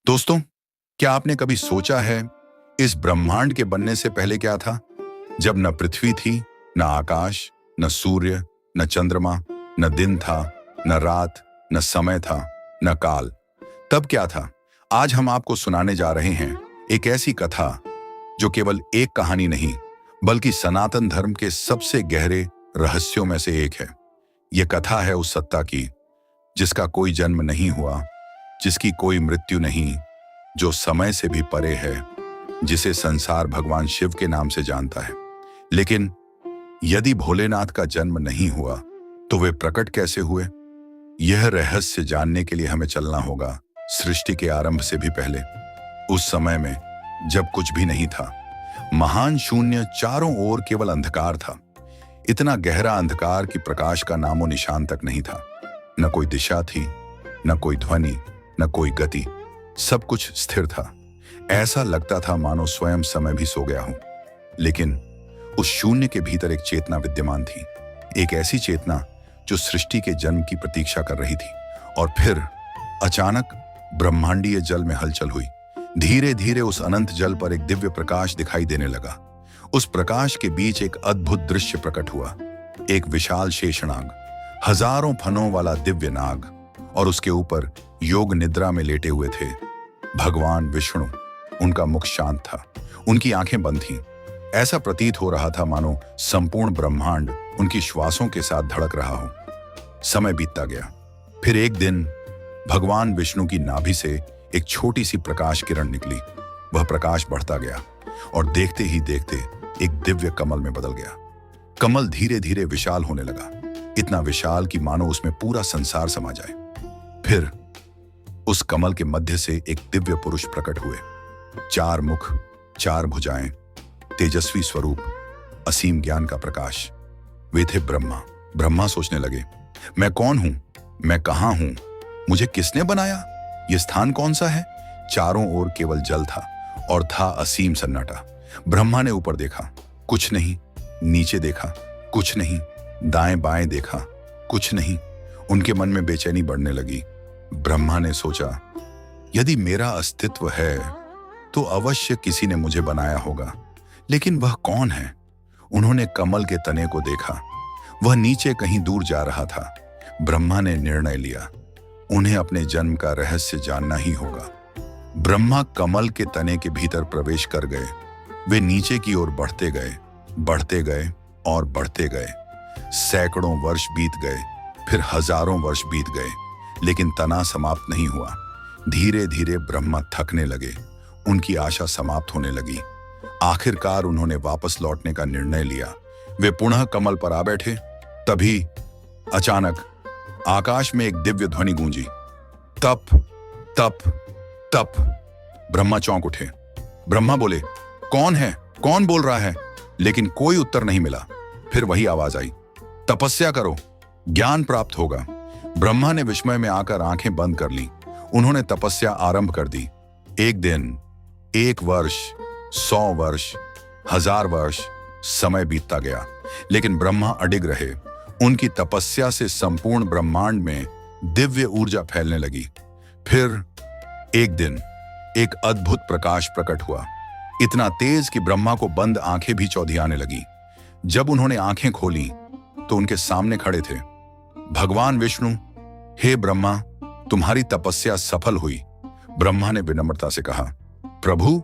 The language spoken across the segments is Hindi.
दोस्तों, क्या आपने कभी सोचा है इस ब्रह्मांड के बनने से पहले क्या था? जब न पृथ्वी थी, न आकाश, न सूर्य, न चंद्रमा, न दिन था, न रात, न समय था, न काल। तब क्या था? आज हम आपको सुनाने जा रहे हैं एक ऐसी कथा जो केवल एक कहानी नहीं, बल्कि सनातन धर्म के सबसे गहरे रहस्यों में से एक है। यह कथा है उस सत्ता की जिसका कोई जन्म नहीं हुआ, जिसकी कोई मृत्यु नहीं, जो समय से भी परे है, जिसे संसार भगवान शिव के नाम से जानता है। लेकिन यदि भोलेनाथ का जन्म नहीं हुआ तो वे प्रकट कैसे हुए? यह रहस्य जानने के लिए हमें चलना होगा सृष्टि के आरंभ से भी पहले, उस समय में जब कुछ भी नहीं था। महान शून्य, चारों ओर केवल अंधकार था। इतना गहरा अंधकार कि प्रकाश का नामो निशान तक नहीं था। न कोई दिशा थी, न कोई ध्वनि, न कोई गति। सब कुछ स्थिर था। ऐसा लगता था मानो स्वयं समय भी सो गया हो। लेकिन उस शून्य के भीतर एक चेतना विद्यमान थी, एक ऐसी चेतना जो सृष्टि के जन्म की प्रतीक्षा कर रही थी। और फिर अचानक ब्रह्मांडीय जल में हलचल हुई। धीरे धीरे उस अनंत जल पर एक दिव्य प्रकाश दिखाई देने लगा। उस प्रकाश के बीच एक अद्भुत दृश्य प्रकट हुआ। एक विशाल शेषनाग, हजारों फनों वाला दिव्य नाग, और उसके ऊपर योग निद्रा में लेटे हुए थे भगवान विष्णु। उनका मुख शांत था, उनकी आंखें बंद थीं। ऐसा प्रतीत हो रहा था मानो संपूर्ण ब्रह्मांड उनकी श्वासों के साथ धड़क रहा हो। समय बीतता गया। फिर एक दिन भगवान विष्णु की नाभि से एक छोटी सी प्रकाश किरण निकली। वह प्रकाश बढ़ता गया और देखते ही देखते एक दिव्य कमल में बदल गया। कमल धीरे धीरे विशाल होने लगा, इतना विशाल कि मानो उसमें पूरा संसार समा जाए। फिर उस कमल के मध्य से एक दिव्य पुरुष प्रकट हुए। चार मुख, चार भुजाएं, तेजस्वी स्वरूप, असीम ज्ञान का प्रकाश। वे थे ब्रह्मा। ब्रह्मा सोचने लगे, मैं कौन हूं? मैं कहां हूं? मुझे किसने बनाया? यह स्थान कौन सा है? चारों ओर केवल जल था और था असीम सन्नाटा। ब्रह्मा ने ऊपर देखा, कुछ नहीं। नीचे देखा, कुछ नहीं। दाएं बाएं देखा, कुछ नहीं। उनके मन में बेचैनी बढ़ने लगी। ब्रह्मा ने सोचा, यदि मेरा अस्तित्व है तो अवश्य किसी ने मुझे बनाया होगा, लेकिन वह कौन है? उन्होंने कमल के तने को देखा। वह नीचे कहीं दूर जा रहा था। ब्रह्मा ने निर्णय लिया, उन्हें अपने जन्म का रहस्य जानना ही होगा। ब्रह्मा कमल के तने के भीतर प्रवेश कर गए। वे नीचे की ओर बढ़ते गए, बढ़ते गए और बढ़ते गए। सैकड़ों वर्ष बीत गए, फिर हजारों वर्ष बीत गए, लेकिन तना समाप्त नहीं हुआ। धीरे धीरे ब्रह्मा थकने लगे, उनकी आशा समाप्त होने लगी। आखिरकार उन्होंने वापस लौटने का निर्णय लिया। वे पुनः कमल पर आ बैठे। तभी अचानक आकाश में एक दिव्य ध्वनि गूंजी, तप तप तप। ब्रह्मा चौंक उठे। ब्रह्मा बोले, कौन है? कौन बोल रहा है? लेकिन कोई उत्तर नहीं मिला। फिर वही आवाज आई, तपस्या करो, ज्ञान प्राप्त होगा। ब्रह्मा ने विस्मय में आकर आंखें बंद कर ली। उन्होंने तपस्या आरंभ कर दी। एक दिन, एक वर्ष, 100 वर्ष, 1000 वर्ष, समय बीतता गया, लेकिन ब्रह्मा अडिग रहे। उनकी तपस्या से संपूर्ण ब्रह्मांड में दिव्य ऊर्जा फैलने लगी। फिर एक दिन एक अद्भुत प्रकाश प्रकट हुआ, इतना तेज कि ब्रह्मा को बंद आंखें भी चौधियाने लगी। जब उन्होंने आंखें खोली तो उनके सामने खड़े थे भगवान विष्णु। हे ब्रह्मा, तुम्हारी तपस्या सफल हुई। ब्रह्मा ने विनम्रता से कहा, प्रभु,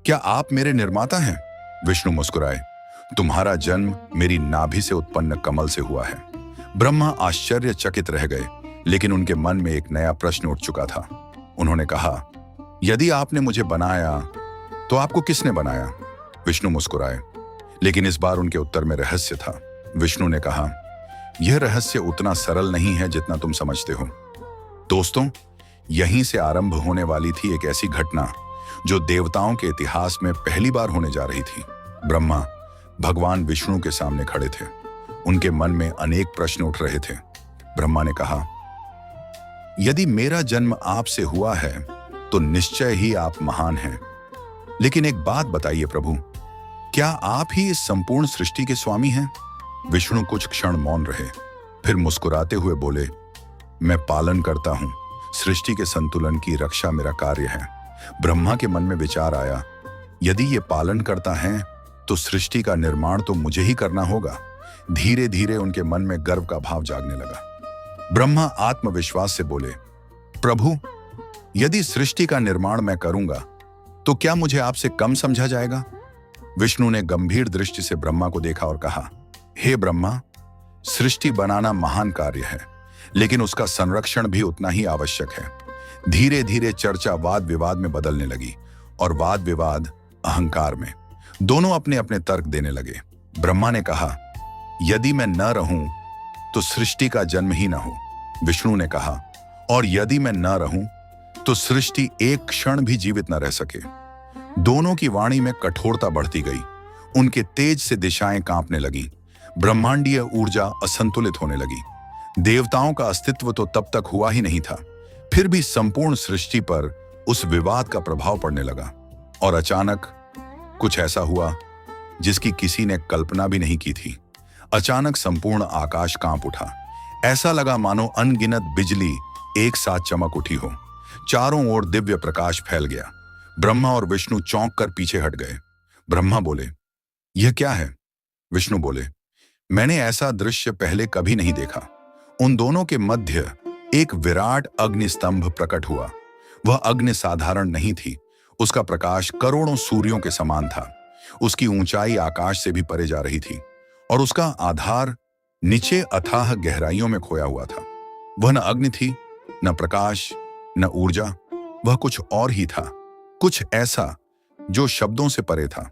क्या आप मेरे निर्माता हैं? विष्णु मुस्कुराए, तुम्हारा जन्म मेरी नाभि से उत्पन्न कमल से हुआ है। ब्रह्मा आश्चर्यचकित रह गए, लेकिन उनके मन में एक नया प्रश्न उठ चुका था। उन्होंने कहा, यदि आपने मुझे बनाया तो आपको किसने बनाया? विष्णु मुस्कुराए, लेकिन इस बार उनके उत्तर में रहस्य था। विष्णु ने कहा, यह रहस्य उतना सरल नहीं है जितना तुम समझते हो। दोस्तों, यहीं से आरंभ होने वाली थी एक ऐसी घटना जो देवताओं के इतिहास में पहली बार होने जा रही थी। ब्रह्मा भगवान विष्णु के सामने खड़े थे। उनके मन में अनेक प्रश्न उठ रहे थे। ब्रह्मा ने कहा, यदि मेरा जन्म आपसे हुआ है तो निश्चय ही आप महान हैं। लेकिन एक बात बताइए प्रभु, क्या आप ही इस संपूर्ण सृष्टि के स्वामी हैं? विष्णु कुछ क्षण मौन रहे, फिर मुस्कुराते हुए बोले, मैं पालन करता हूं, सृष्टि के संतुलन की रक्षा मेरा कार्य है। ब्रह्मा के मन में विचार आया, यदि ये पालन करता है तो सृष्टि का निर्माण तो मुझे ही करना होगा। धीरे धीरे उनके मन में गर्व का भाव जागने लगा। ब्रह्मा आत्मविश्वास से बोले, प्रभु, यदि सृष्टि का निर्माण मैं करूंगा तो क्या मुझे आपसे कम समझा जाएगा? विष्णु ने गंभीर दृष्टि से ब्रह्मा को देखा और कहा, हे ब्रह्मा, सृष्टि बनाना महान कार्य है, लेकिन उसका संरक्षण भी उतना ही आवश्यक है। धीरे धीरे चर्चा वाद विवाद में बदलने लगी और वाद विवाद अहंकार में। दोनों अपने अपने तर्क देने लगे। ब्रह्मा ने कहा, यदि मैं न रहूं तो सृष्टि का जन्म ही न हो। विष्णु ने कहा, और यदि मैं न रहूं तो सृष्टि एक क्षण भी जीवित न रह सके। दोनों की वाणी में कठोरता बढ़ती गई। उनके तेज से दिशाएं कांपने लगीं। ब्रह्मांडीय ऊर्जा असंतुलित होने लगी। देवताओं का अस्तित्व तो तब तक हुआ ही नहीं था, फिर भी संपूर्ण सृष्टि पर उस विवाद का प्रभाव पड़ने लगा। और अचानक कुछ ऐसा हुआ जिसकी किसी ने कल्पना भी नहीं की थी। अचानक संपूर्ण आकाश कांप उठा। ऐसा लगा मानो अनगिनत बिजली एक साथ चमक उठी हो। चारों ओर दिव्य प्रकाश फैल गया। ब्रह्मा और विष्णु चौंक कर पीछे हट गए। ब्रह्मा बोले, यह क्या है? विष्णु बोले, मैंने ऐसा दृश्य पहले कभी नहीं देखा। उन दोनों के मध्य एक विराट अग्निस्तंभ प्रकट हुआ। वह अग्नि साधारण नहीं थी। उसका प्रकाश करोड़ों सूर्यों के समान था। उसकी ऊंचाई आकाश से भी परे जा रही थी और उसका आधार नीचे अथाह गहराइयों में खोया हुआ था। वह न अग्नि थी, न प्रकाश, न ऊर्जा। वह कुछ और ही था, कुछ ऐसा जो शब्दों से परे था।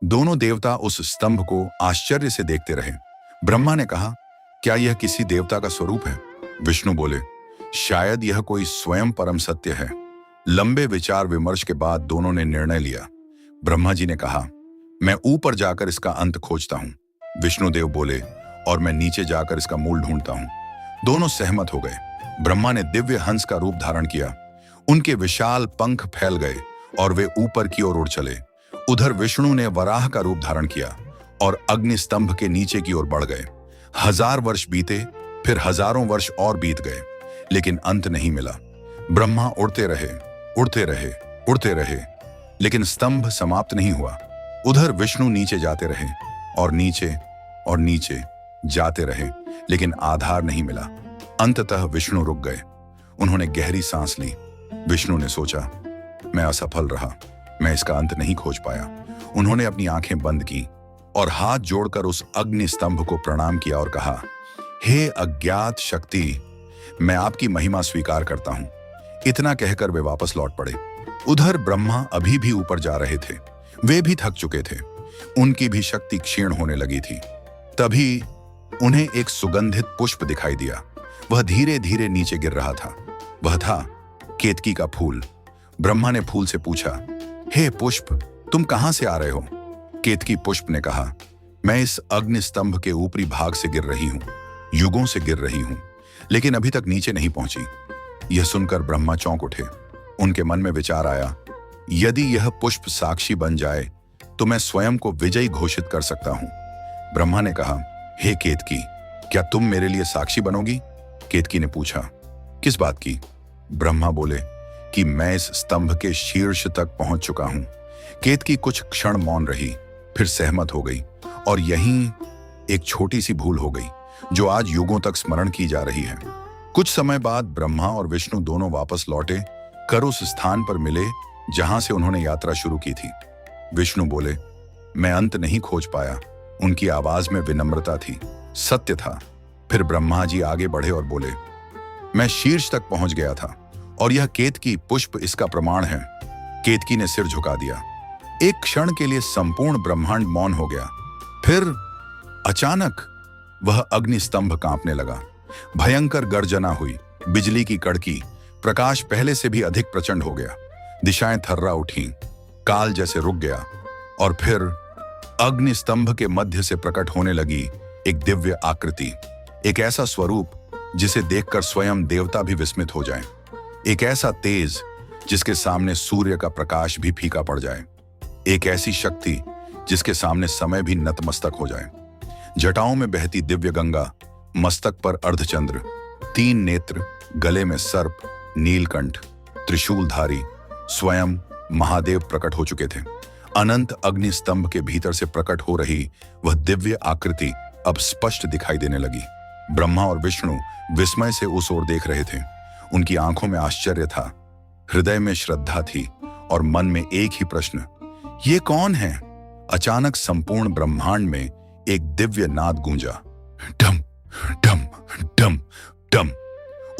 दोनों देवता उस स्तंभ को आश्चर्य से देखते रहे। ब्रह्मा ने कहा, क्या यह किसी देवता का स्वरूप है? विष्णु बोले, शायद यह कोई स्वयं परम सत्य है। लंबे विचार विमर्श के बाद दोनों ने निर्णय लिया। ब्रह्मा जी ने कहा, मैं ऊपर जाकर इसका अंत खोजता हूं। विष्णुदेव बोले, और मैं नीचे जाकर इसका मूल ढूंढता हूं। दोनों सहमत हो गए। ब्रह्मा ने दिव्य हंस का रूप धारण किया। उनके विशाल पंख फैल गए और वे ऊपर की ओर उड़ चले। उधर विष्णु ने वराह का रूप धारण किया और अग्नि स्तंभ के नीचे की ओर बढ़ गए। 1000 वर्ष बीते, फिर हजारों वर्ष और बीत गए, लेकिन अंत नहीं मिला। ब्रह्मा उड़ते रहे, उड़ते रहे, उड़ते रहे, लेकिन स्तंभ समाप्त नहीं हुआ। उधर विष्णु नीचे जाते रहे और नीचे और नीचे जाते रहे, लेकिन आधार नहीं मिला। अंततः विष्णु रुक गए। उन्होंने गहरी सांस ली। विष्णु ने सोचा, मैं असफल रहा, मैं इसका अंत नहीं खोज पाया। उन्होंने अपनी आंखें बंद की और हाथ जोड़कर उस अग्नि स्तंभ को प्रणाम किया और कहा, हे अज्ञात शक्ति, मैं आपकी महिमा स्वीकार करता हूं। इतना कहकर वे वापस लौट पड़े। उधर ब्रह्मा अभी भी ऊपर जा रहे थे। वे भी थक चुके थे। उनकी भी शक्ति क्षीण होने लगी थी। तभी उन्हें एक सुगंधित पुष्प दिखाई दिया। वह धीरे धीरे नीचे गिर रहा था। वह था केतकी का फूल। ब्रह्मा ने फूल से पूछा, हे पुष्प, तुम कहां से आ रहे हो? केतकी पुष्प ने कहा, मैं इस अग्नि स्तंभ के ऊपरी भाग से गिर रही हूं, युगों से गिर रही हूं, लेकिन अभी तक नीचे नहीं पहुंची। यह सुनकर ब्रह्मा चौंक उठे। उनके मन में विचार आया, यदि यह पुष्प साक्षी बन जाए तो मैं स्वयं को विजयी घोषित कर सकता हूं। ब्रह्मा ने कहा, हे केतकी, क्या तुम मेरे लिए साक्षी बनोगी? केतकी ने पूछा, किस बात की? ब्रह्मा बोले कि मैं इस स्तंभ के शीर्ष तक पहुंच चुका हूं। केतकी कुछ क्षण मौन रही, फिर सहमत हो गई और यहीं एक छोटी सी भूल हो गई जो आज युगों तक स्मरण की जा रही है। कुछ समय बाद ब्रह्मा और विष्णु दोनों वापस लौटे कर उस स्थान पर मिले जहां से उन्होंने यात्रा शुरू की थी। विष्णु बोले, मैं अंत नहीं खोज पाया। उनकी आवाज में विनम्रता थी, सत्य था। फिर ब्रह्मा जी आगे बढ़े और बोले, मैं शीर्ष तक पहुंच गया था और यह केतकी पुष्प इसका प्रमाण है। केतकी ने सिर झुका दिया। एक क्षण के लिए संपूर्ण ब्रह्मांड मौन हो गया। फिर अचानक वह अग्नि स्तंभ कांपने लगा। भयंकर गर्जना हुई, बिजली की कड़की, प्रकाश पहले से भी अधिक प्रचंड हो गया। दिशाएं थर्रा उठीं, काल जैसे रुक गया और फिर अग्नि स्तंभ के मध्य से प्रकट होने लगी एक दिव्य आकृति, एक ऐसा स्वरूप जिसे देखकर स्वयं देवता भी विस्मित हो जाएं, एक ऐसा तेज जिसके सामने सूर्य का प्रकाश भी फीका पड़ जाए, एक ऐसी शक्ति जिसके सामने समय भी नतमस्तक हो जाए। जटाओं में बहती दिव्य गंगा, मस्तक पर अर्धचंद्र, 3 नेत्र, गले में सर्प, नीलकंठ त्रिशूलधारी स्वयं महादेव प्रकट हो चुके थे। अनंत अग्नि स्तंभ के भीतर से प्रकट हो रही वह दिव्य आकृति अब स्पष्ट दिखाई देने लगी। ब्रह्मा और विष्णु विस्मय से उस ओर देख रहे थे। उनकी आंखों में आश्चर्य था, हृदय में श्रद्धा थी और मन में एक ही प्रश्न, ये कौन है? अचानक संपूर्ण ब्रह्मांड में एक दिव्य नाद गूंजा, डम डम डम डम।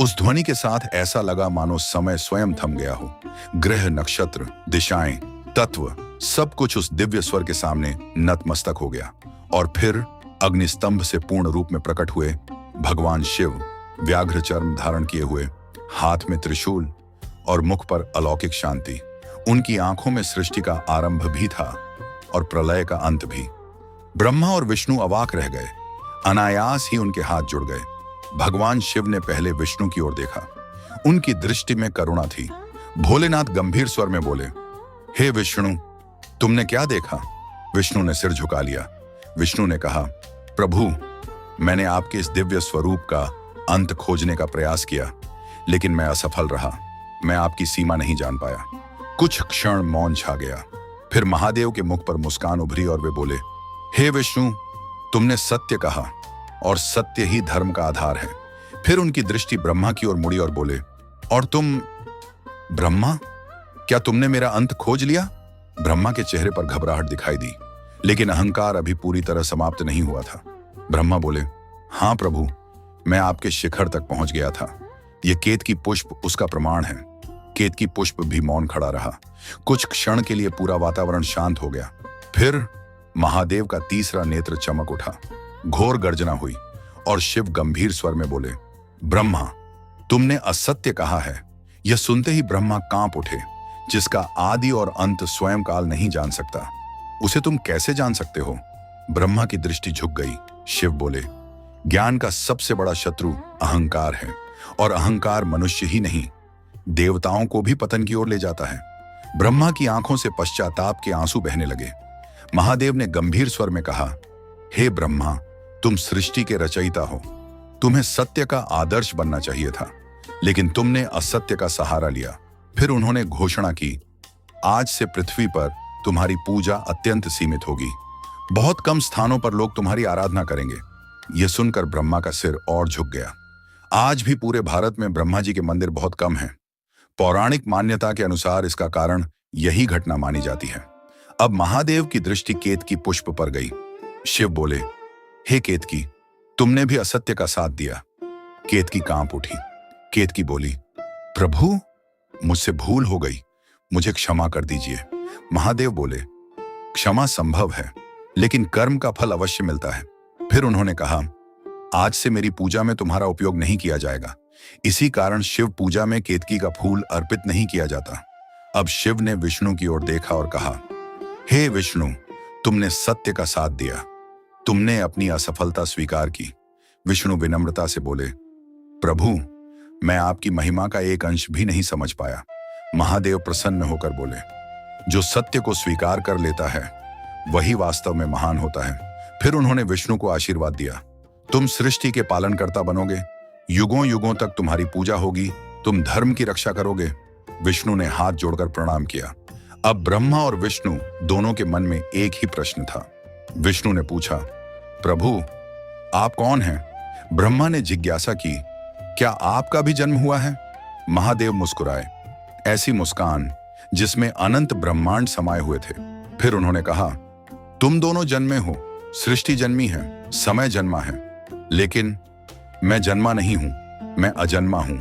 उस ध्वनि के साथ ऐसा लगा मानो समय स्वयं थम गया हो। ग्रह, नक्षत्र, दिशाएं, तत्व सब कुछ उस दिव्य स्वर के सामने नतमस्तक हो गया। और फिर अग्निस्तंभ से पूर्ण रूप में प्रकट हुए भगवान शिव, व्याघ्र चर्म धारण किए हुए, हाथ में त्रिशूल और मुख पर अलौकिक शांति। उनकी आंखों में सृष्टि का आरंभ भी था और प्रलय का अंत भी। ब्रह्मा और विष्णु अवाक रह गए। अनायास ही उनके हाथ जुड़ गए। भगवान शिव ने पहले विष्णु की ओर देखा। उनकी दृष्टि में करुणा थी। भोलेनाथ गंभीर स्वर में बोले, हे विष्णु, तुमने क्या देखा? विष्णु ने सिर झुका लिया। विष्णु ने कहा, प्रभु, मैंने आपके इस दिव्य स्वरूप का अंत खोजने का प्रयास किया, लेकिन मैं असफल रहा। मैं आपकी सीमा नहीं जान पाया। कुछ क्षण मौन छा गया। फिर महादेव के मुख पर मुस्कान उभरी और वे बोले, हे विष्णु, तुमने सत्य कहा और सत्य ही धर्म का आधार है। फिर उनकी दृष्टि ब्रह्मा की ओर मुड़ी और बोले, और तुम ब्रह्मा, क्या तुमने मेरा अंत खोज लिया? ब्रह्मा के चेहरे पर घबराहट दिखाई दी, लेकिन अहंकार अभी पूरी तरह समाप्त नहीं हुआ था। ब्रह्मा बोले, हाँ प्रभु, मैं आपके शिखर तक पहुंच गया था। यह केतकी पुष्प उसका प्रमाण है। केतकी पुष्प भी मौन खड़ा रहा। कुछ क्षण के लिए पूरा वातावरण शांत हो गया। फिर महादेव का तीसरा नेत्र चमक उठा। घोर गर्जना हुई और शिव गंभीर स्वर में बोले, ब्रह्मा, तुमने असत्य कहा है। यह सुनते ही ब्रह्मा कांप उठे। जिसका आदि और अंत स्वयं काल नहीं जान सकता, उसे तुम कैसे जान सकते हो? ब्रह्मा की दृष्टि झुक गई। शिव बोले, ज्ञान का सबसे बड़ा शत्रु अहंकार है, और अहंकार मनुष्य ही नहीं, देवताओं को भी पतन की ओर ले जाता है। ब्रह्मा की आंखों से पश्चाताप के आंसू बहने लगे। महादेव ने गंभीर स्वर में कहा, हे ब्रह्मा, तुम सृष्टि के रचयिता हो। तुम्हें सत्य का आदर्श बनना चाहिए था, लेकिन तुमने असत्य का सहारा लिया। फिर उन्होंने घोषणा की, आज से पृथ्वी पर तुम्हारी पूजा अत्यंत सीमित होगी। बहुत कम स्थानों पर लोग तुम्हारी आराधना करेंगे। यह सुनकर ब्रह्मा का सिर और झुक गया। आज भी पूरे भारत में ब्रह्मा जी के मंदिर बहुत कम हैं। पौराणिक मान्यता के अनुसार इसका कारण यही घटना मानी जाती है। अब महादेव की दृष्टि केतकी पुष्प पर गई। शिव बोले, हे केतकी, तुमने भी असत्य का साथ दिया। केतकी कांप उठी। केतकी बोली, प्रभु, मुझसे भूल हो गई, मुझे क्षमा कर दीजिए। महादेव बोले, क्षमा संभव है, लेकिन कर्म का फल अवश्य मिलता है। फिर उन्होंने कहा, आज से मेरी पूजा में तुम्हारा उपयोग नहीं किया जाएगा। इसी कारण शिव पूजा में केतकी का फूल अर्पित नहीं किया जाता। अब शिव ने विष्णु की ओर देखा और कहा, हे विष्णु, तुमने सत्य का साथ दिया। तुमने अपनी असफलता स्वीकार की। विष्णु विनम्रता से बोले, प्रभु, मैं आपकी महिमा का एक अंश भी नहीं समझ पाया। महादेव प्रसन्न होकर बोले, जो सत्य को स्वीकार कर लेता है वही वास्तव में महान होता है। फिर उन्होंने विष्णु को आशीर्वाद दिया, तुम सृष्टि के पालनकर्ता बनोगे। युगों युगों तक तुम्हारी पूजा होगी। तुम धर्म की रक्षा करोगे। विष्णु ने हाथ जोड़कर प्रणाम किया। अब ब्रह्मा और विष्णु दोनों के मन में एक ही प्रश्न था। विष्णु ने पूछा, प्रभु, आप कौन हैं? ब्रह्मा ने जिज्ञासा की, क्या आपका भी जन्म हुआ है? महादेव मुस्कुराए, ऐसी मुस्कान जिसमें अनंत ब्रह्मांड समाये हुए थे। फिर उन्होंने कहा, तुम दोनों जन्मे हो। सृष्टि जन्मी है, समय जन्मा है, लेकिन मैं जन्मा नहीं हूं। मैं अजन्मा हूं।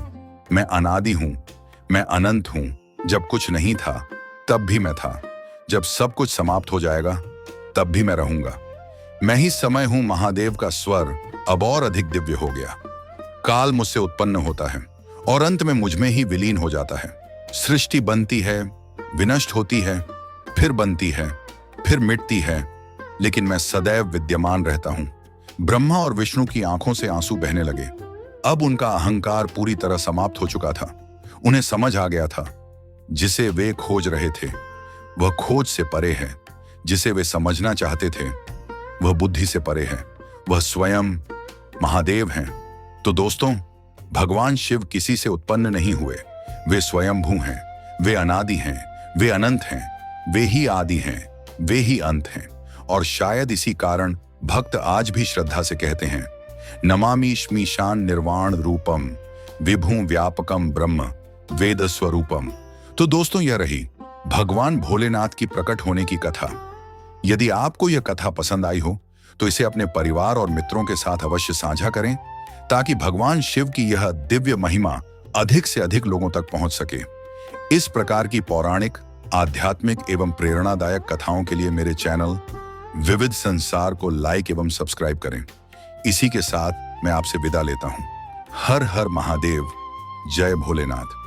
मैं अनादि हूं। मैं अनंत हूं। जब कुछ नहीं था तब भी मैं था। जब सब कुछ समाप्त हो जाएगा तब भी मैं रहूंगा। मैं ही समय हूं। महादेव का स्वर अब और अधिक दिव्य हो गया। काल मुझसे उत्पन्न होता है और अंत में मुझ में ही विलीन हो जाता है। सृष्टि बनती है, विनष्ट होती है, फिर बनती है, फिर मिटती है, लेकिन मैं सदैव विद्यमान रहता हूं। ब्रह्मा और विष्णु की आंखों से आंसू बहने लगे। अब उनका अहंकार पूरी तरह समाप्त हो चुका था। उन्हें समझ आ गया था, जिसे वे खोज रहे थे वह खोज से परे है। जिसे वे समझना चाहते थे वह बुद्धि से परे है। वह स्वयं महादेव हैं। तो दोस्तों, भगवान शिव किसी से उत्पन्न नहीं हुए। वे स्वयंभू हैं, वे अनादि हैं, वे अनंत हैं, वे ही आदि हैं, वे ही अंत हैं। और शायद इसी कारण भक्त आज भी श्रद्धा से कहते हैं, नमामि श्मीशान निर्वाण रूपम विभू व्यापकम ब्रह्म वेद स्वरूपम। तो दोस्तों, यह रही भगवान भोलेनाथ की प्रकट होने की कथा। यदि आपको यह कथा पसंद आई हो तो इसे अपने परिवार और मित्रों के साथ अवश्य साझा करें, ताकि भगवान शिव की यह दिव्य महिमा अधिक से अधिक लोगों तक पहुंच सके। इस प्रकार की पौराणिक, आध्यात्मिक एवं प्रेरणादायक कथाओं के लिए मेरे चैनल विविध संसार को लाइक एवं सब्सक्राइब करें। इसी के साथ मैं आपसे विदा लेता हूं। हर हर महादेव, जय भोलेनाथ।